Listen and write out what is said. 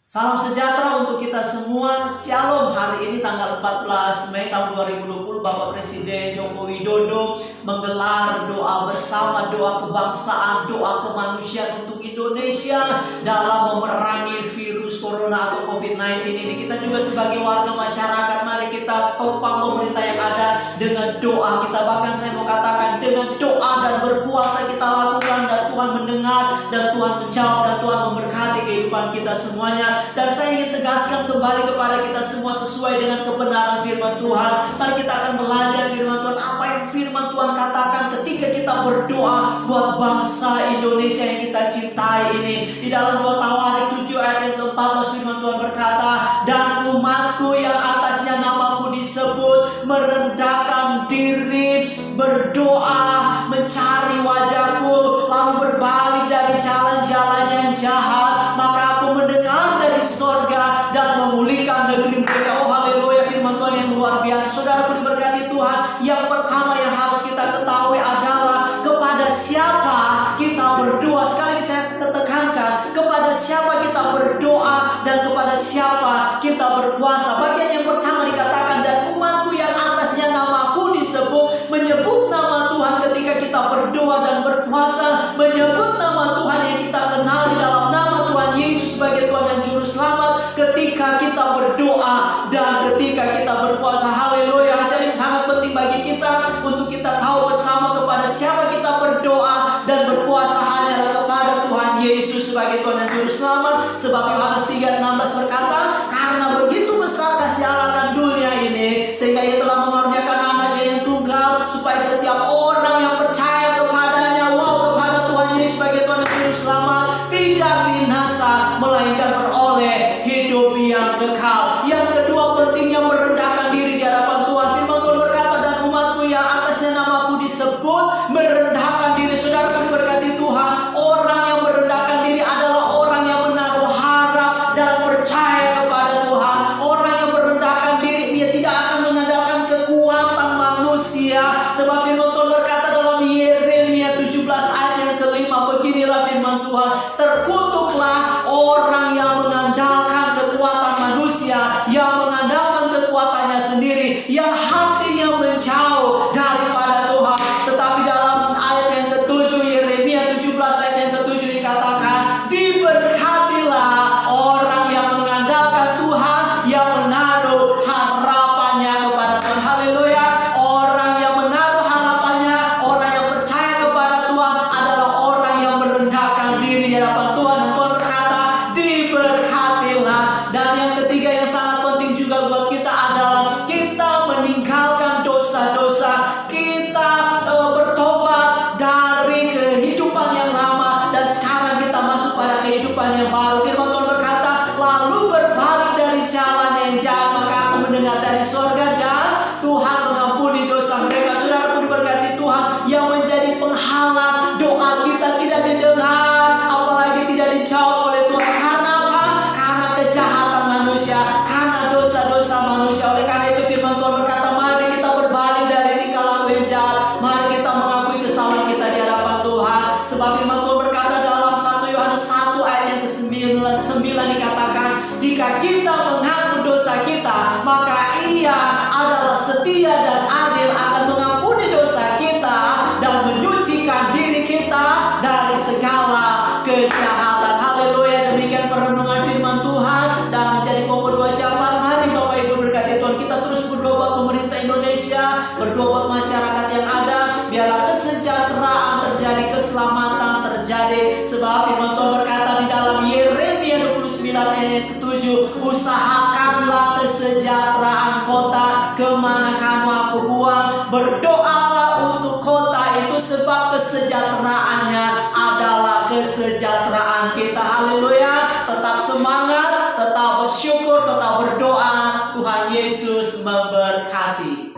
Salam sejahtera untuk kita semua. Shalom. Hari ini tanggal 14 Mei tahun 2020, Bapak Presiden Joko Widodo menggelar doa bersama, doa kebangsaan, doa kemanusiaan untuk Indonesia dalam memerangi virus corona atau COVID-19 ini. Kita juga sebagai warga masyarakat, mari kita topang pemerintah yang ada dengan doa kita. Bahkan saya mau katakan, dengan doa dan berpuasa kita lakukan, dan Tuhan mendengar, dan Tuhan menjawab, dan Tuhan memberkati kehidupan kita semuanya. Dan saya ingin tegaskan kembali kepada kita semua sesuai dengan kebenaran firman Tuhan. Mari kita akan belajar firman Tuhan, apa yang firman Tuhan katakan ketika kita berdoa buat bangsa Indonesia yang kita cintai ini. Di dalam 2 Tawarik 7 ayat yang ke-14 firman Tuhan berkata, "Dan umatku yang atasnya namaku disebut merendahkan diri, berdoa, mencari wajahku, lalu berbalik dari jalan-jalan yang jahat, maka aku mendengar dari sorga dan memulihkan negeri mereka." Oh haleluya, firman Tuhan yang luar biasa. Saudaraku diberkati Tuhan. Yang pertama yang harus kita ketahui adalah kepada siapa kita berdoa. Sekali lagi saya tekankan, kepada siapa kita berdoa dan kepada siapa kita berpuasa. Bagian yang pertama dikatakan, "Dan umatku yang atasnya namaku disebut." Menyebut nama Tuhan ketika kita berdoa dan berpuasa, menyebut nama Tuhan yang kita kenal di dalam nama Tuhan Yesus sebagai Tuhan dan Juru Selamat ketika kita berdoa dan ketika kita berpuasa. Haleluya. Jadi sangat penting bagi kita untuk kita tahu bersama kepada siapa kita berdoa dan berpuasa hanyalah kepada Tuhan Yesus sebagai Tuhan dan Juru Selamat. Sebab Yohanes 3:16 berkata, "Karena begitu besar kasih Allah akan dunia ini, sehingga Ia telah mengaruniakan anaknya yang tunggal, supaya setiap orang yang percaya kepadanya," kepada Tuhan Yesus sebagai Tuhan dan Juru Selamat, "tidak binasa, melainkan beroleh hidup yang kekal." Yang kedua, pentingnya merendahkan diri di hadapan Tuhan. Firman Tuhan berkata, "Dan umatku yang atasnya namaku disebut merendahkan diri." Saudara diberkati Tuhan. Orang yang merendahkan diri adalah orang yang menaruh harap dan percaya kepada Tuhan. Orang yang merendahkan diri, dia tidak akan mengandalkan kekuatan manusia. Sebab firman Tuhan berkata dalam Yeremia 17 ayat yang ke-5, beginilah firman Tuhan, "Terkutuklah orang yang mengandalkan kekuatan manusia, yang mengandalkan kekuatannya sendiri, yang hatinya menjauh daripada Tuhan." Tetapi dalam ayat yang ke-7, Yeremia 17 ayat yang ke-7 dikatakan, "Diberkatilah orang yang mengandalkan Tuhan, yang menaruh harapannya kepada Tuhan." Haleluya. Orang yang menaruh harapannya, orang yang percaya kepada Tuhan adalah orang yang merendahkan diri di hadapan Tuhan. Dan Tuhan berkata, diberkatilah. Dan yang ketiga yang sangat penting juga buat kita adalah kita meninggalkan dosa-dosa. Kita bertobat dari kehidupan yang lama dan sekarang kita masuk pada kehidupan yang baru. Firman Tuhan berkata, "Lalu berbalik dari jalan yang jahat, maka aku mendengar dari sorga dan Tuhan mengampuni dosa mereka." Saudaraku diberkati Tuhan, yang menjadi penghalang doa kita tidak didengar, apalagi tidak dijawab oleh Tuhan. Karena apa? Karena kejahatan manusia, karena dosa-dosa manusia. Oleh karena itu firman Tuhan berkata, mari kita berbalik dari tingkah laku yang jahat. Mari kita mengakui kesalahan kita di hadapan Tuhan. Sebab firman Tuhan berkata dalam 1 Yohanes 1 ayat yang ke-9 dikatakan, "Jika kita mengaku dosa kita, maka Ia adalah setia dan adil, akan mengampuni dosa kita dan menyucikan diri kita dari segala kejahatan." Haleluya. Demikian perenungan firman Tuhan dan menjadi pokok doa syafaat. Mari Bapak Ibu berkati Tuhan, kita terus berdoa buat pemerintah Indonesia, berdoa buat masyarakat yang ada, biarlah kesejahteraan terjadi, keselamatan terjadi. Sebab firman Tuhan berkata di dalam Yeremia 29 ayat yang ke-7, "Usahakanlah kesejahteraan kota kemana kamu aku buang. Berdoalah untuk kota itu, sebab kesejahteraannya adalah kesejahteraan kita." Haleluya. Tetap semangat, tetap bersyukur, tetap berdoa. Tuhan Yesus memberkati.